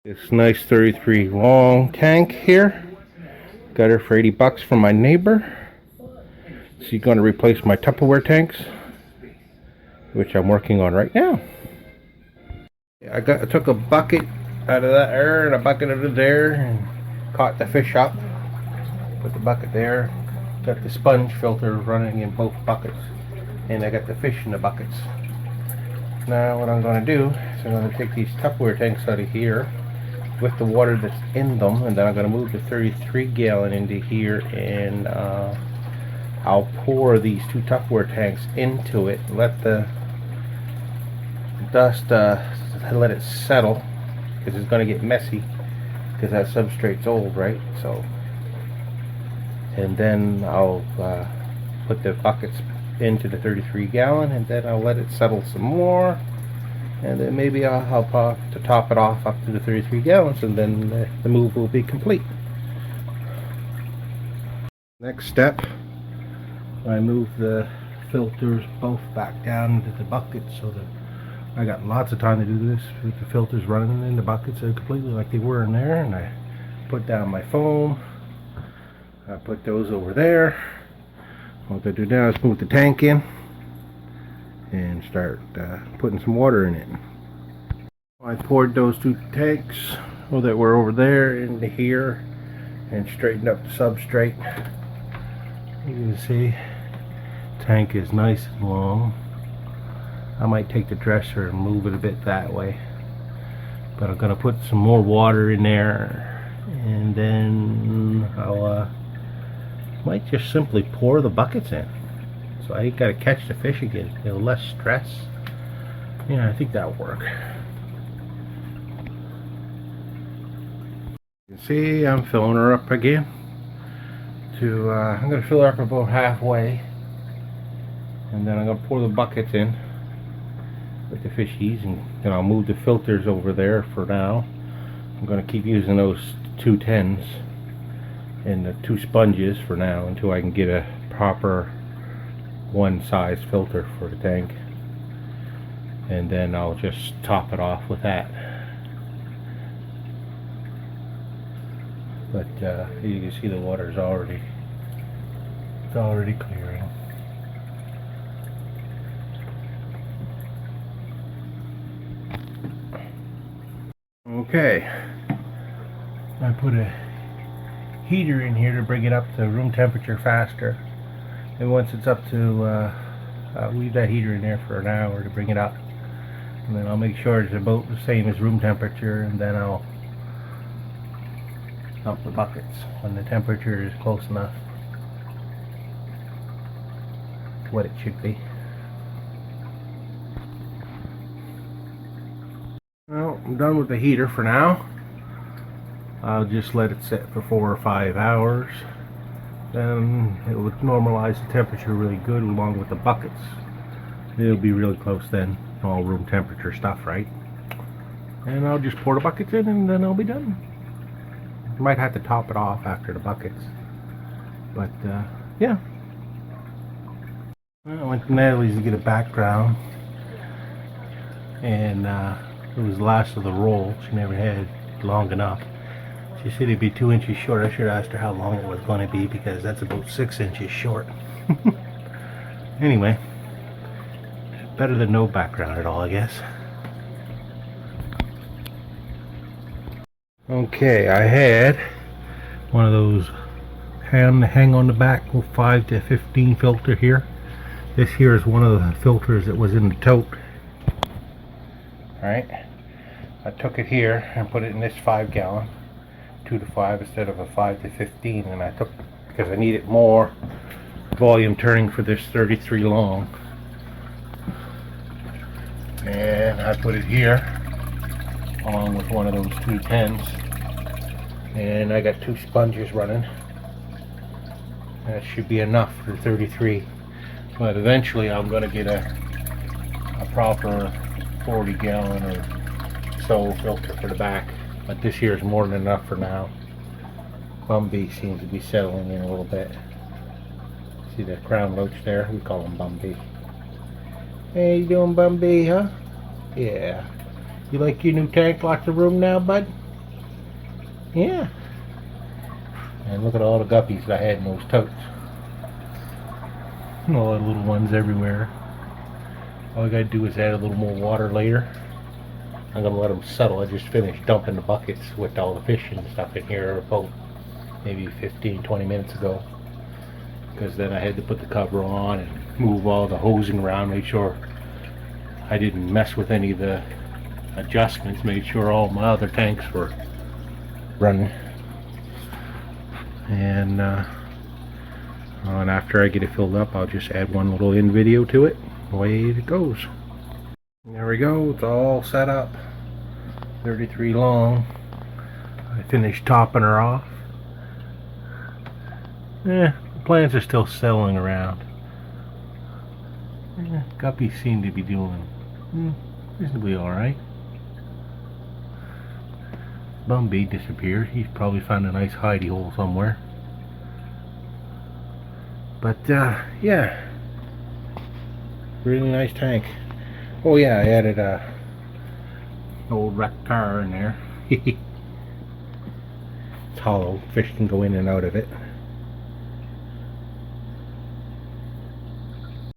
This nice 33 long tank here. Got her for 80 bucks from my neighbor. She's going to replace my Tupperware tanks, which I'm working on right now. I took a bucket out of that there and a bucket out of there and caught the fish up. Put the bucket there. Got the sponge filter running in both buckets. And I got the fish in the buckets. Now what I'm going to do is I'm going to take these Tupperware tanks out of here with the water that's in them, and then I'm going to move the 33 gallon into here, and I'll pour these two Tupperware tanks into it, let the dust let it settle, because it's going to get messy because that substrate's old, right? So, and then I'll put the buckets into the 33 gallon, and then I'll let it settle some more, and then maybe I'll help to top it off up to the 33 gallons, and then the move will be complete. Next step, I move the filters both back down into the bucket so that I got lots of time to do this with the filters running in the buckets completely like they were in there. And I put down my foam, I put those over there. What I do now is move the tank in and start putting some water in it. I poured those two tanks that were over there into here and straightened up the substrate. You can see tank is nice and long. I might take the dresser and move it a bit that way, but I'm gonna put some more water in there, and then I'll might just simply pour the buckets in, so I ain't gotta catch the fish again. Less stress. Yeah, I think that'll work. You can see I'm filling her up again. I'm gonna fill her up about halfway, and then I'm gonna pour the buckets in with the fishies, and then I'll move the filters over there for now. I'm gonna keep using those 210s and the 2 sponges for now until I can get a proper one size filter for the tank, and then I'll just top it off with that. But you can see the water's already clearing. Okay, I put a heater in here to bring it up to room temperature faster, and once it's up to I'll leave that heater in there for an hour to bring it up, and then I'll make sure it's about the same as room temperature, and then I'll up the buckets when the temperature is close enough to what it should be. Well, I'm done with the heater for now. I'll just let it sit for 4 or 5 hours. Then it will normalize the temperature really good along with the buckets. It'll be really close then, all room temperature stuff, right? And I'll just pour the buckets in, and then I'll be done. Might have to top it off after the buckets, but yeah. Well, I went to Natalie's to get a background, and it was the last of the roll. She never had long enough. She said it'd be 2 inches short. I should have asked her how long it was going to be, because that's about 6 inches short. Anyway, better than no background at all, I guess. Okay, I had one of those hang on the back with 5 to 15 filter here. This here is one of the filters that was in the tote. Alright, I took it here and put it in this 5 gallon, 2 to 5 instead of a 5 to 15, and I took, because I needed more volume turning for this 33 long, and I put it here along with one of those 210s, and I got 2 sponges running. That should be enough for 33, but eventually I'm going to get a proper 40 gallon or so filter for the back, but this here is more than enough for now. Bumby seems to be settling in a little bit. See the crown roach there? We call him Bumby. Hey, you doing, Bumby, huh? Yeah. You like your new tank? Lots of room now, bud? Yeah. And look at all the guppies that I had in those totes. And all the little ones everywhere. All I gotta do is add a little more water later. I'm gonna let them settle. I just finished dumping the buckets with all the fish and stuff in here about maybe 15-20 minutes ago. Because then I had to put the cover on and move all the hosing around, make sure I didn't mess with any of the adjustments, made sure all my other tanks were running. And after I get it filled up, I'll just add one little in video to it. Away it goes. There we go, it's all set up. 33 long. I finished topping her off. The plants are still settling around. Guppies seem to be doing reasonably alright. Bumby disappeared. He's probably found a nice hidey hole somewhere. But yeah, really nice tank. Oh yeah, I added a old wrecked car in there. It's hollow. Fish can go in and out of it.